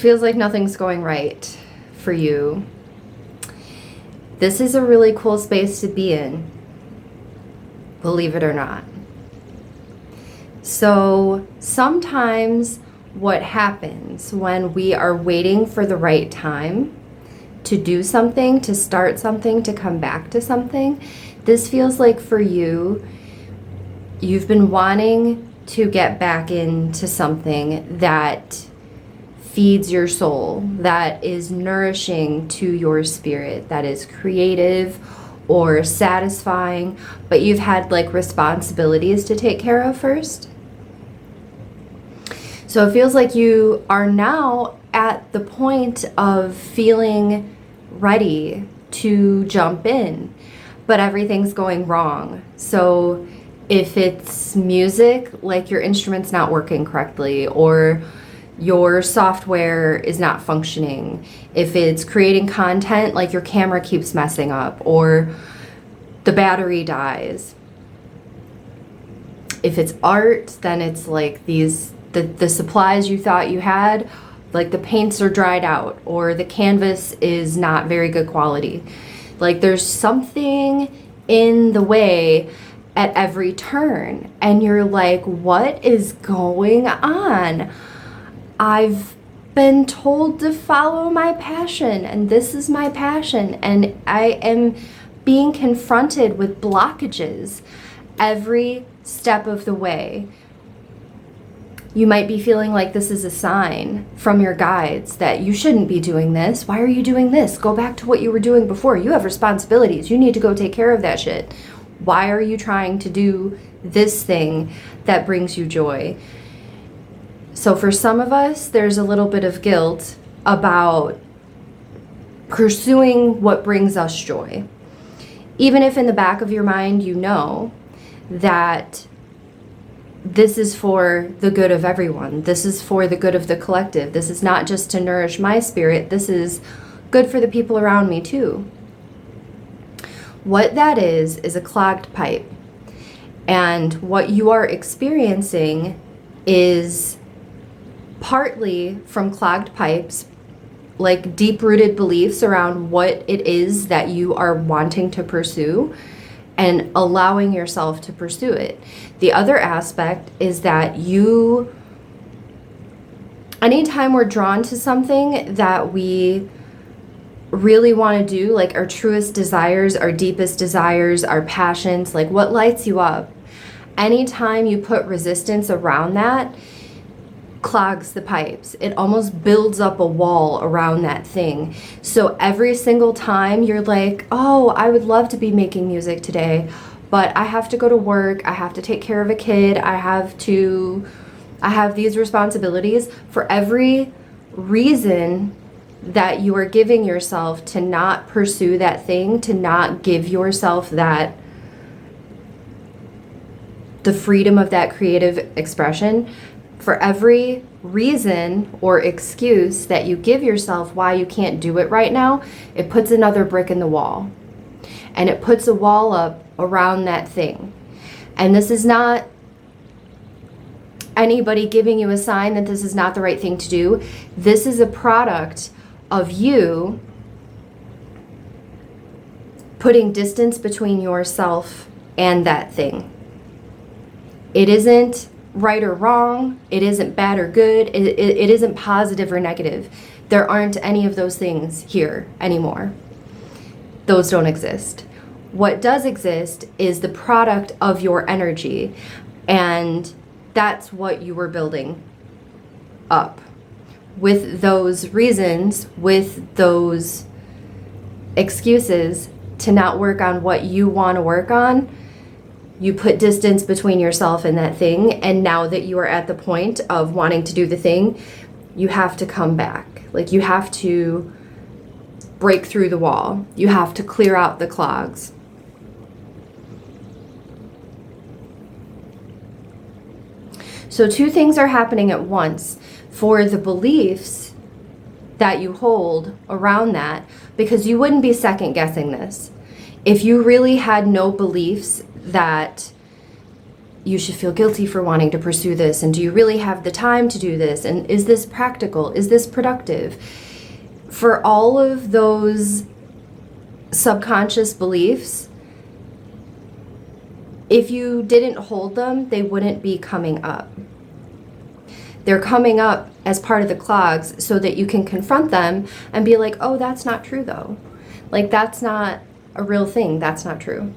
feels like nothing's going right for you, this is a really cool space to be in, believe it or not. So sometimes what happens when we are waiting for the right time to do something, to start something, to come back to something, this feels like for you, you've been wanting to get back into something that feeds your soul, that is nourishing to your spirit, that is creative or satisfying, but you've had like responsibilities to take care of first. So it feels like you are now at the point of feeling ready to jump in, but everything's going wrong. So if it's music, like your instrument's not working correctly, or your software is not functioning. If it's creating content, like your camera keeps messing up, or the battery dies. If it's art, then it's like the supplies you thought you had, like the paints are dried out, or the canvas is not very good quality. Like there's something in the way at every turn, and you're like, what is going on? I've been told to follow my passion, and this is my passion, and I am being confronted with blockages every step of the way. You might be feeling like this is a sign from your guides that you shouldn't be doing this. Why are you doing this? Go back to what you were doing before. You have responsibilities. You need to go take care of that shit. Why are you trying to do this thing that brings you joy? So for some of us, there's a little bit of guilt about pursuing what brings us joy. Even if in the back of your mind you know that this is for the good of everyone. This is for the good of the collective. This is not just to nourish my spirit. This is good for the people around me too. What that is a clogged pipe. And what you are experiencing is partly from clogged pipes, like deep-rooted beliefs around what it is that you are wanting to pursue and allowing yourself to pursue it. The other aspect is that anytime we're drawn to something that we really want to do, like our truest desires, our deepest desires, our passions, like what lights you up, anytime you put resistance around that, clogs the pipes. It almost builds up a wall around that thing. So every single time you're like, oh, I would love to be making music today, but I have to go to work, I have to take care of a kid, I have these responsibilities. For every reason that you are giving yourself to not pursue that thing, to not give yourself the freedom of that creative expression, for every reason or excuse that you give yourself why you can't do it right now, it puts another brick in the wall. And it puts a wall up around that thing. And this is not anybody giving you a sign that this is not the right thing to do. This is a product of you putting distance between yourself and that thing. It isn't right or wrong. It isn't bad or good. It isn't positive or negative. There aren't any of those things here anymore. Those don't exist. What does exist is the product of your energy, and that's what you were building up. With those reasons, with those excuses to not work on what you want to work on, you put distance between yourself and that thing, and now that you are at the point of wanting to do the thing, you have to come back. Like you have to break through the wall. You have to clear out the clogs. So two things are happening at once for the beliefs that you hold around that, because you wouldn't be second guessing this. If you really had no beliefs that you should feel guilty for wanting to pursue this, and do you really have the time to do this, and is this practical, is this productive? For all of those subconscious beliefs, if you didn't hold them, they wouldn't be coming up. They're coming up as part of the clogs so that you can confront them and be like, oh, that's not true though. Like, that's not a real thing. That's not true.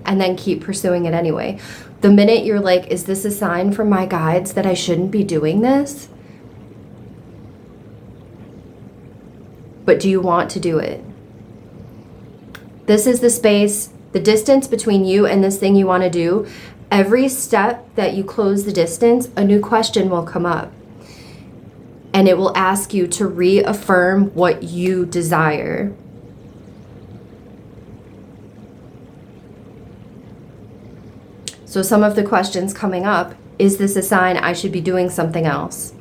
And then keep pursuing it anyway. The minute you're like, is this a sign from my guides that I shouldn't be doing this? But do you want to do it? This is the space, the distance between you and this thing you want to do. Every step that you close the distance, a new question will come up. And it will ask you to reaffirm what you desire. So some of the questions coming up, is this a sign I should be doing something else?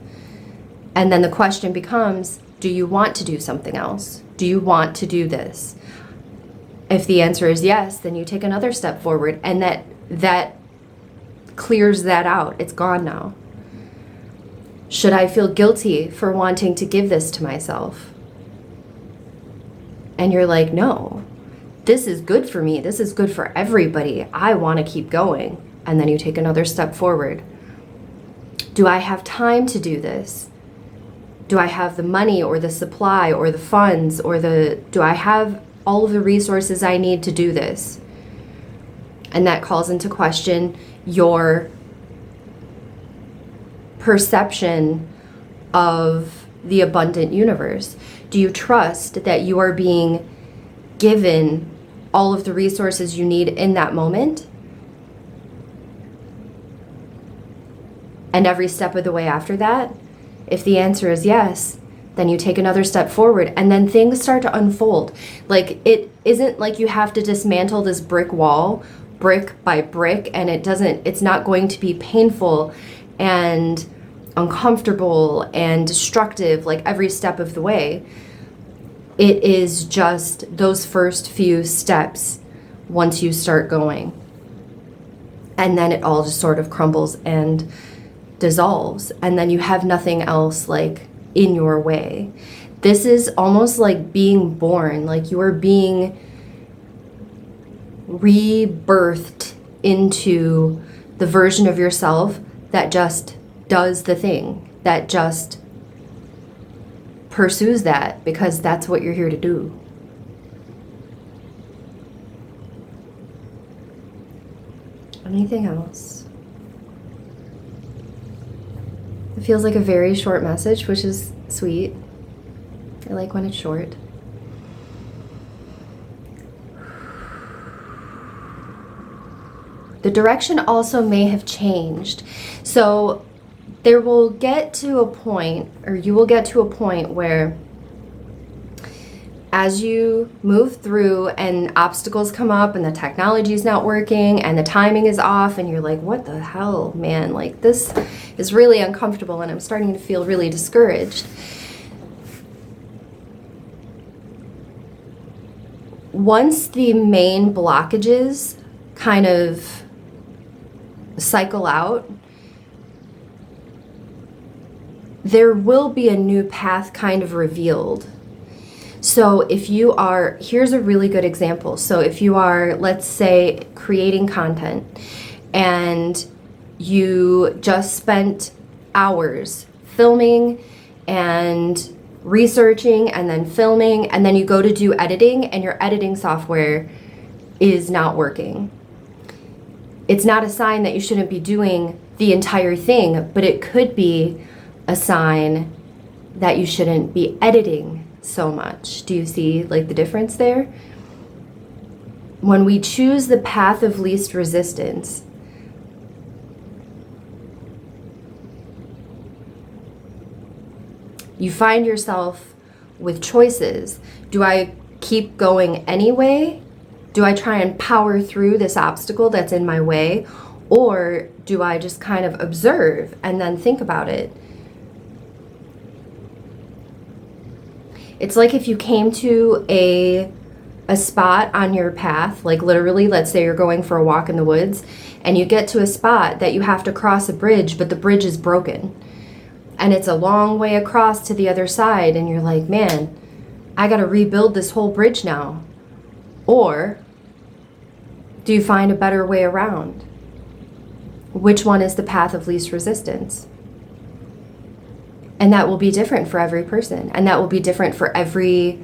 And then the question becomes, do you want to do something else? Do you want to do this? If the answer is yes, then you take another step forward, and that clears that out. It's gone now. Should I feel guilty for wanting to give this to myself? And you're like, no, this is good for me. This is good for everybody. I want to keep going. And then you take another step forward. Do I have time to do this? Do I have the money or the supply or the funds or do I have all of the resources I need to do this? And that calls into question your perception of the abundant universe. Do you trust that you are being given all of the resources you need in that moment? And every step of the way after that? If the answer is yes, then you take another step forward, and then things start to unfold. Like, it isn't like you have to dismantle this brick wall brick by brick, and it's not going to be painful and uncomfortable and destructive like every step of the way. It is just those first few steps once you start going. And then it all just sort of crumbles and dissolves, and then you have nothing else like in your way. This is almost like being born, like you are being rebirthed into the version of yourself that just does the thing, that just pursues that because that's what you're here to do. Anything else? It feels like a very short message, which is sweet. I like when it's short. The direction also may have changed. So there will get to a point, or you will get to a point where as you move through and obstacles come up and the technology is not working and the timing is off and you're like, what the hell, man? Like, this is really uncomfortable and I'm starting to feel really discouraged. Once the main blockages kind of cycle out, there will be a new path kind of revealed. So if you are, here's a really good example. So if you are, let's say, creating content and you just spent hours filming and researching and then filming, and then you go to do editing and your editing software is not working. It's not a sign that you shouldn't be doing the entire thing, but it could be a sign that you shouldn't be editing so much. Do you see like the difference there? When we choose the path of least resistance, you find yourself with choices. Do I keep going anyway? Do I try and power through this obstacle that's in my way? Or do I just kind of observe and then think about it? It's like if you came to a a spot on your path, like literally, let's say you're going for a walk in the woods and you get to a spot that you have to cross a bridge, but the bridge is broken and it's a long way across to the other side, and you're like, man, I got to rebuild this whole bridge now. Or do you find a better way around? Which one is the path of least resistance? And that will be different for every person, and that will be different for every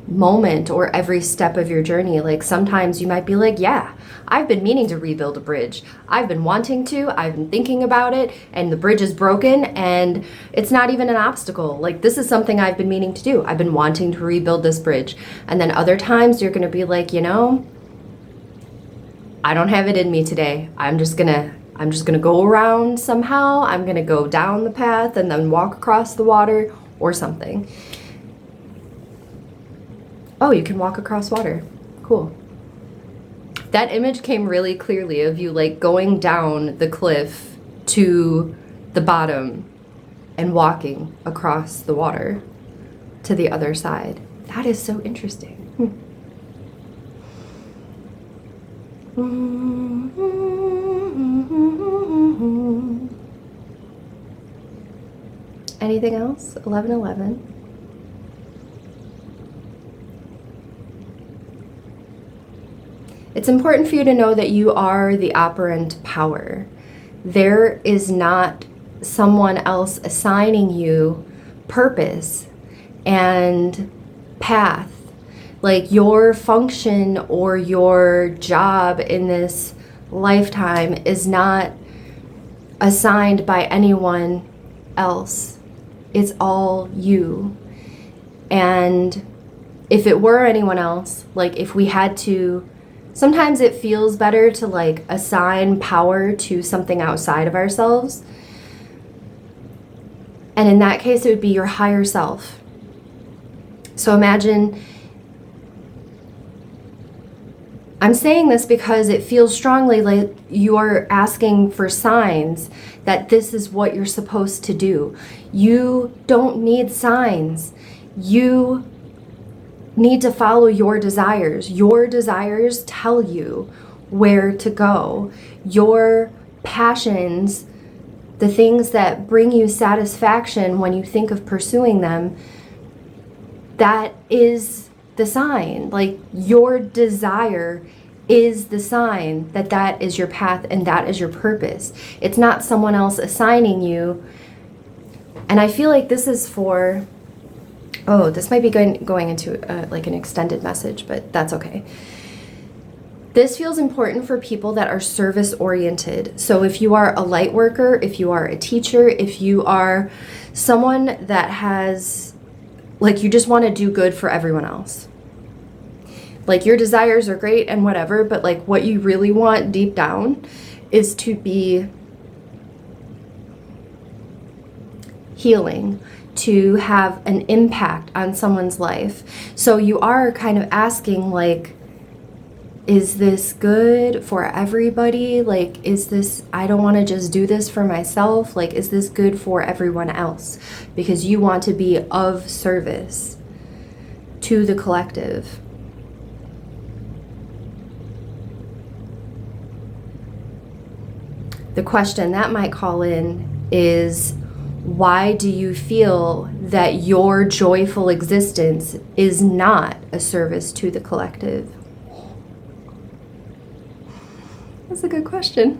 moment or every step of your journey. Like sometimes you might be like, yeah, I've been meaning to rebuild a bridge. I've been wanting to, I've been thinking about it, and the bridge is broken and it's not even an obstacle. Like this is something I've been meaning to do. I've been wanting to rebuild this bridge. And then other times you're going to be like, you know, I don't have it in me today. I'm just going to go around somehow. I'm going to go down the path and then walk across the water or something. Oh, you can walk across water. Cool. That image came really clearly of you like going down the cliff to the bottom and walking across the water to the other side. That is so interesting. Anything else? 11:11. It's important for you to know that you are the operant power. There is not someone else assigning you purpose and path. Like your function or your job in this lifetime is not assigned by anyone else. It's all you. And if it were anyone else, like if we had to, sometimes it feels better to like assign power to something outside of ourselves. And in that case, it would be your higher self. So imagine, I'm saying this because it feels strongly like you're asking for signs that this is what you're supposed to do. You don't need signs. You need to follow your desires. Your desires tell you where to go. Your passions, the things that bring you satisfaction when you think of pursuing them, that is the sign. Like your desire is the sign that that is your path and that is your purpose. It's not someone else assigning you. And I feel like this is for, oh, this might be going into like an extended message, but that's okay. This feels important for people that are service oriented. So if you are a light worker, if you are a teacher, if you are someone that has, like, you just want to do good for everyone else. Like your desires are great and whatever, but like what you really want deep down is to be healing, to have an impact on someone's life. So you are kind of asking, like, is this good for everybody? Like, is this, I don't want to just do this for myself. Like, is this good for everyone else? Because you want to be of service to the collective. The question that might call in is, why do you feel that your joyful existence is not a service to the collective? That's a good question.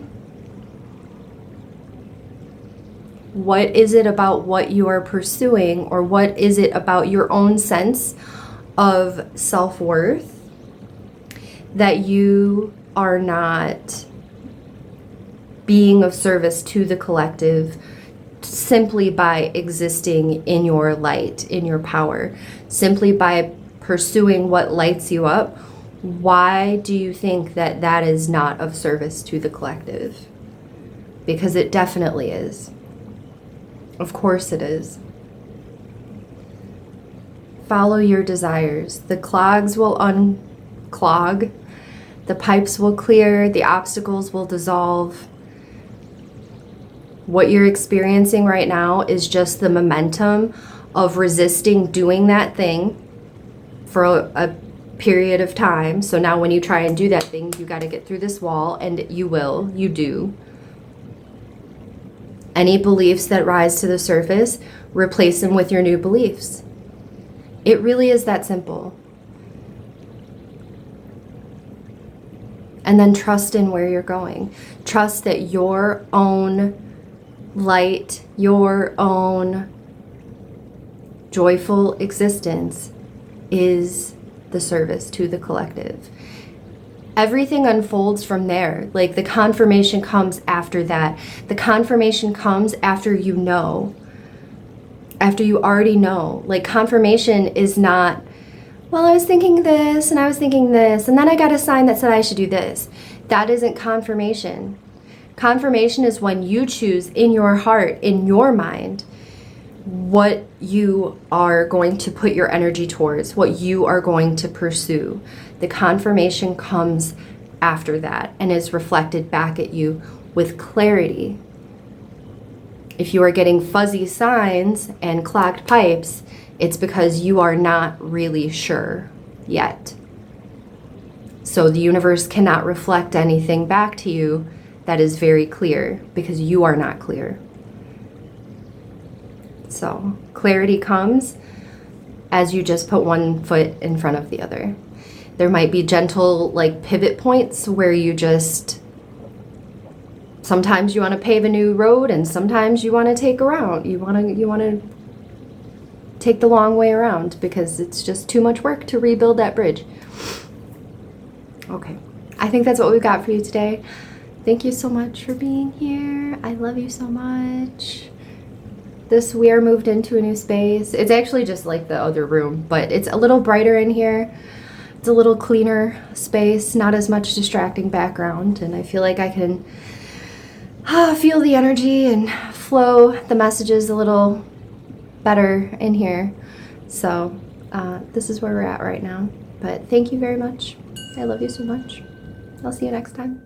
What is it about what you are pursuing, or what is it about your own sense of self-worth that you are not being of service to the collective simply by existing in your light, in your power, simply by pursuing what lights you up? Why do you think that that is not of service to the collective? Because it definitely is. Of course it is. Follow your desires. The clogs will unclog. The pipes will clear. The obstacles will dissolve. What you're experiencing right now is just the momentum of resisting doing that thing for a period of time. So now when you try and do that thing, you got to get through this wall, and you do. Any beliefs that rise to the surface, replace them with your new beliefs. It really is that simple. And then trust in where you're going. Trust that your own light, your own joyful existence is the service to the collective. Everything unfolds from there. Like, the confirmation comes after that. The confirmation comes after you know. After you already know. Like, confirmation is not, well, I was thinking this and I was thinking this, and then I got a sign that said I should do this. That isn't confirmation. Confirmation is when you choose in your heart, in your mind, what you are going to put your energy towards, what you are going to pursue. The confirmation comes after that and is reflected back at you with clarity. If you are getting fuzzy signs and clogged pipes, it's because you are not really sure yet. So the universe cannot reflect anything back to you that is very clear because you are not clear. So clarity comes as you just put one foot in front of the other. There might be gentle, like, pivot points where you just, sometimes you want to pave a new road and sometimes you want to take around. You want to take the long way around because it's just too much work to rebuild that bridge. Okay, I think that's what we've got for you today. Thank you so much for being here. I love you so much. We are moved into a new space. It's actually just like the other room, but it's a little brighter in here. It's a little cleaner space, not as much distracting background, and I feel like I can feel the energy and flow the messages a little better in here. So this is where we're at right now. But thank you very much. I love you so much. I'll see you next time.